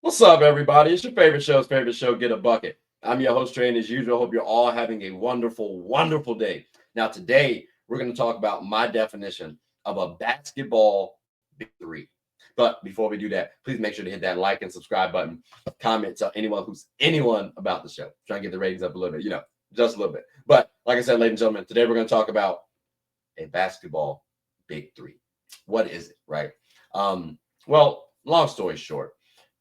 What's up, everybody? It's your favorite show, Get a Bucket. I'm your host, Trey, and as usual, hope you're all having a wonderful, wonderful day. Now, today, we're going to talk about my definition of a basketball big three. But before we do that, please make sure to hit that like and subscribe button. Comment, tell anyone about the show. Try and get the ratings up a little bit, just a little bit. But like I said, ladies and gentlemen, today we're going to talk about a basketball big three. What is it, right? Well, long story short,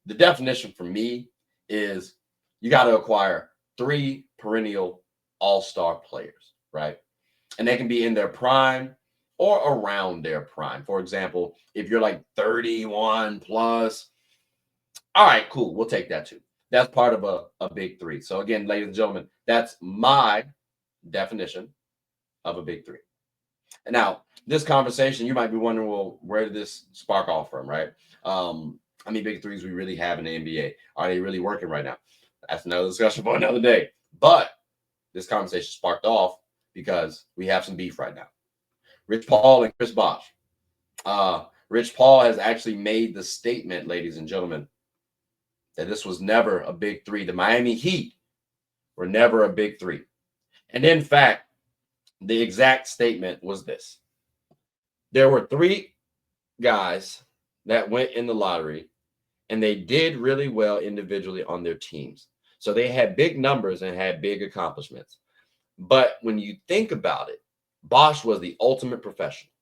the definition for me is you got to acquire three perennial all-star players, right? And they can be in their prime or around their prime. For example, if you're like 31 plus, all right, cool. We'll take that too. That's part of a big three. So again, ladies and gentlemen, that's my definition of a big three. And now, this conversation, you might be wondering, well, where did this spark off from, right? How many big threes we really have in the NBA? Are they really working right now? That's another discussion for another day. But this conversation sparked off because we have some beef right now. Rich Paul and Chris Bosh. Rich Paul has actually made the statement, ladies and gentlemen, that this was never a big three. The Miami Heat were never a big three. And in fact, the exact statement was this. There were three guys that went in the lottery, and they did really well individually on their teams. So they had big numbers and had big accomplishments. But when you think about it, Bosh was the ultimate professional.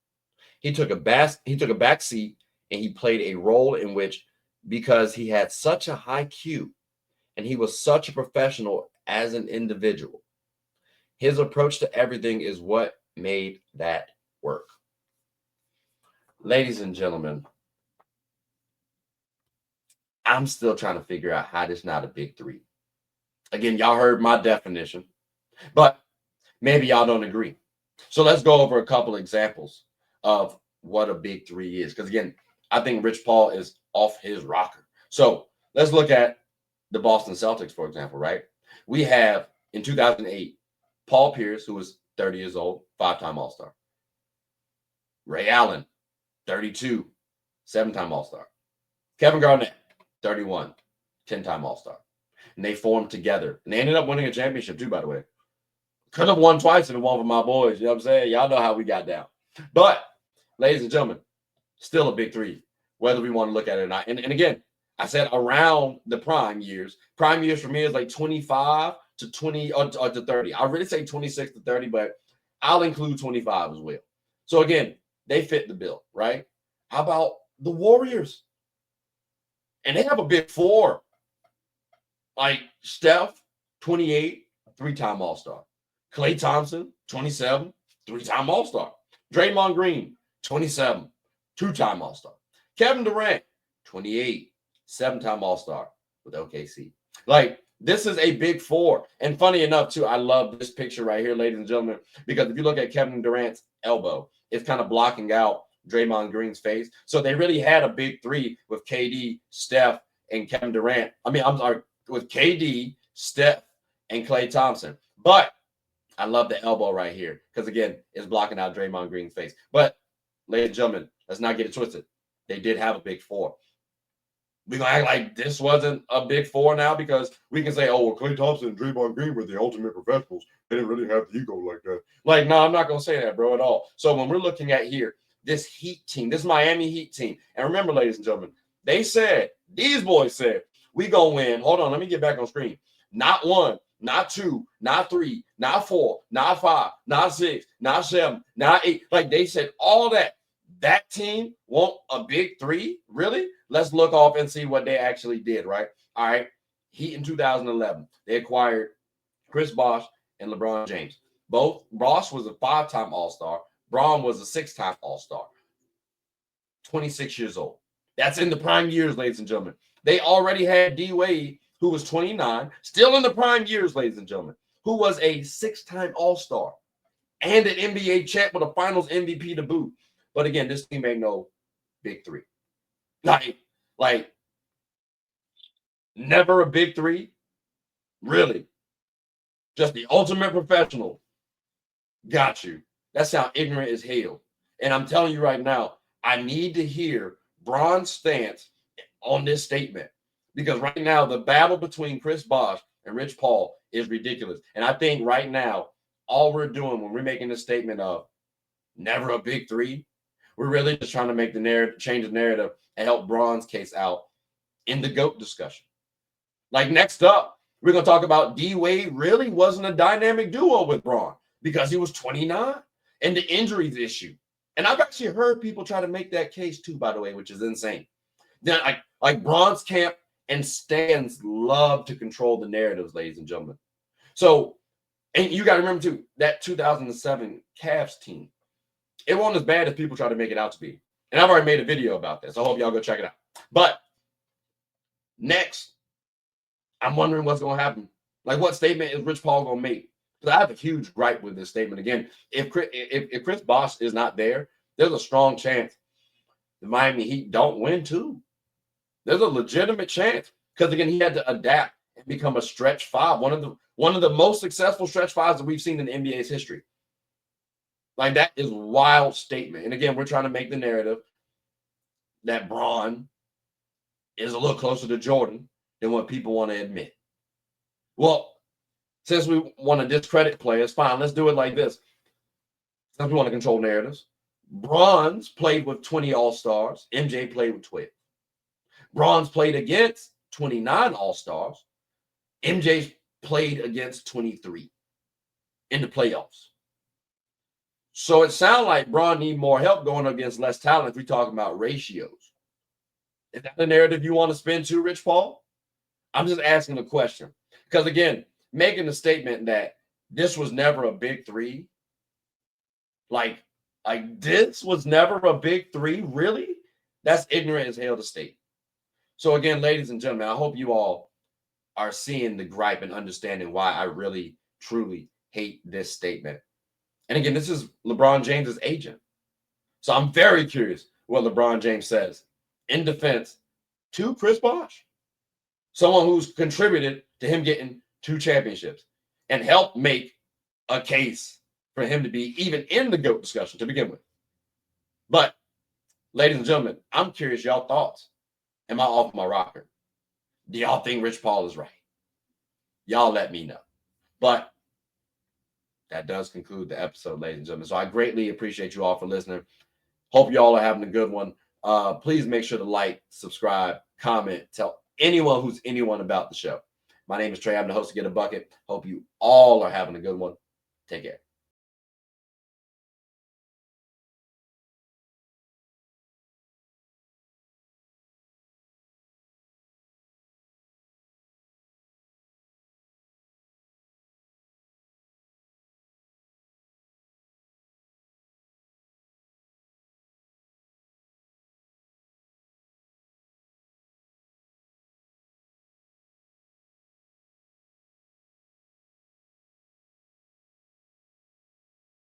He took a back seat and he played a role in which, because he had such a high Q and he was such a professional as an individual, his approach to everything is what made that work. Ladies and gentlemen, I'm still trying to figure out how this not a big three. Again, y'all heard my definition, but maybe y'all don't agree. So let's go over a couple examples of what a big three is. Because again, I think Rich Paul is off his rocker. So let's look at the Boston Celtics, for example, right? We have in 2008, Paul Pierce, who was 30 years old, 5-time All-Star. Ray Allen, 32, 7-time All-Star. Kevin Garnett, 31, 10-time All-Star. And they formed together. And they ended up winning a championship too, by the way. Could have won twice if it weren't for my boys. You know what I'm saying? Y'all know how we got down. But, ladies and gentlemen, still a big three, whether we want to look at it or not. And again, I said around the prime years. Prime years for me is like 25 to 20 or to 30. I really say 26 to 30, but I'll include 25 as well. So again, they fit the bill, right? How about the Warriors? And they have a big four. Like Steph, 28, 3-time All-Star. Klay Thompson, 27, 3-time All-Star. Draymond Green, 27, 2-time All-Star. Kevin Durant, 28, 7-time All-Star with OKC. Like, this is a big four. And funny enough, too, I love this picture right here, ladies and gentlemen, because if you look at Kevin Durant's elbow, it's kind of blocking out Draymond Green's face. So they really had a big three with KD, Steph, and Kevin Durant. I'm sorry, with KD, Steph, and Klay Thompson. But I love the elbow right here because, again, it's blocking out Draymond Green's face. But, ladies and gentlemen, let's not get it twisted. They did have a big four. We're going to act like this wasn't a big four now because we can say, oh, well, Klay Thompson and Draymond Green were the ultimate professionals. They didn't really have the ego like that. Like, no, I'm not going to say that, bro, at all. So when we're looking at here, this Heat team, this Miami Heat team, and remember, ladies and gentlemen, these boys said, we going to win. Hold on, let me get back on screen. Not one, not two, not three, not four, not five, not six, not seven, not eight. Like they said, all that. That team want a big three? Really? Let's look off and see what they actually did, right? All right. Heat in 2011, they acquired Chris Bosh and LeBron James. Bosh was a 5-time All-Star. Braun was a 6-time All-Star. 26 years old. That's in the prime years, ladies and gentlemen. They already had D. Wade, who was 29, still in the prime years, ladies and gentlemen, who was a 6-time All-Star and an NBA champ with a Finals MVP to boot. But again, this team ain't no big three. Like never a big three. Really. Just the ultimate professional. Got you. That sounds ignorant as hell. And I'm telling you right now, I need to hear Bron's stance on this statement Because right now, the battle between Chris Bosh and Rich Paul is ridiculous. And I think right now, all we're doing when we're making this statement of never a big three, we're really just trying to make the narrative, change the narrative, and help Bron's case out in the GOAT discussion. Like next up, we're going to talk about D Wade really wasn't a dynamic duo with Bron because he was 29 and the injuries issue. And I've actually heard people try to make that case too, by the way, which is insane. Then like Bron's camp and Stans love to control the narratives, ladies and gentlemen. So, and you got to remember too, that 2007 Cavs team, it wasn't as bad as people try to make it out to be. And I've already made a video about this. I hope y'all go check it out. But next, I'm wondering what's going to happen. Like, what statement is Rich Paul going to make? Because I have a huge gripe with this statement. Again, if Chris Bosh is not there, there's a strong chance the Miami Heat don't win too. There's a legitimate chance because again, he had to adapt and become a stretch five, one of the most successful stretch fives that we've seen in the NBA's history. Like, that is a wild statement. And again, we're trying to make the narrative that Bron is a little closer to Jordan than what people want to admit. Well, since we want to discredit players, fine, let's do it like this. Since we want to control narratives, Bron's played with 20 All-Stars. MJ played with 12. Bron's played against 29 All-Stars. MJ's played against 23 in the playoffs. So it sounds like Bron need more help going against less talent if we're talking about ratios. Is that the narrative you want to spin to, Rich Paul? I'm just asking a question. Because again, making the statement that this was never a big three, like this was never a big three, really? That's ignorant as hell to state. So again, ladies and gentlemen, I hope you all are seeing the gripe and understanding why I really, truly hate this statement. And again, this is LeBron James's agent. So I'm very curious what LeBron James says in defense to Chris Bosh, someone who's contributed to him getting 2 championships and helped make a case for him to be even in the GOAT discussion to begin with. But, ladies and gentlemen, I'm curious y'all thoughts. Am I off my rocker? Do y'all think Rich Paul is right? Y'all let me know. But that does conclude the episode, ladies and gentlemen. So I greatly appreciate you all for listening. Hope you all are having a good one. Please make sure to like, subscribe, comment, tell anyone who's anyone about the show. My name is Trey. I'm the host of Get a Bucket. Hope you all are having a good one. Take care.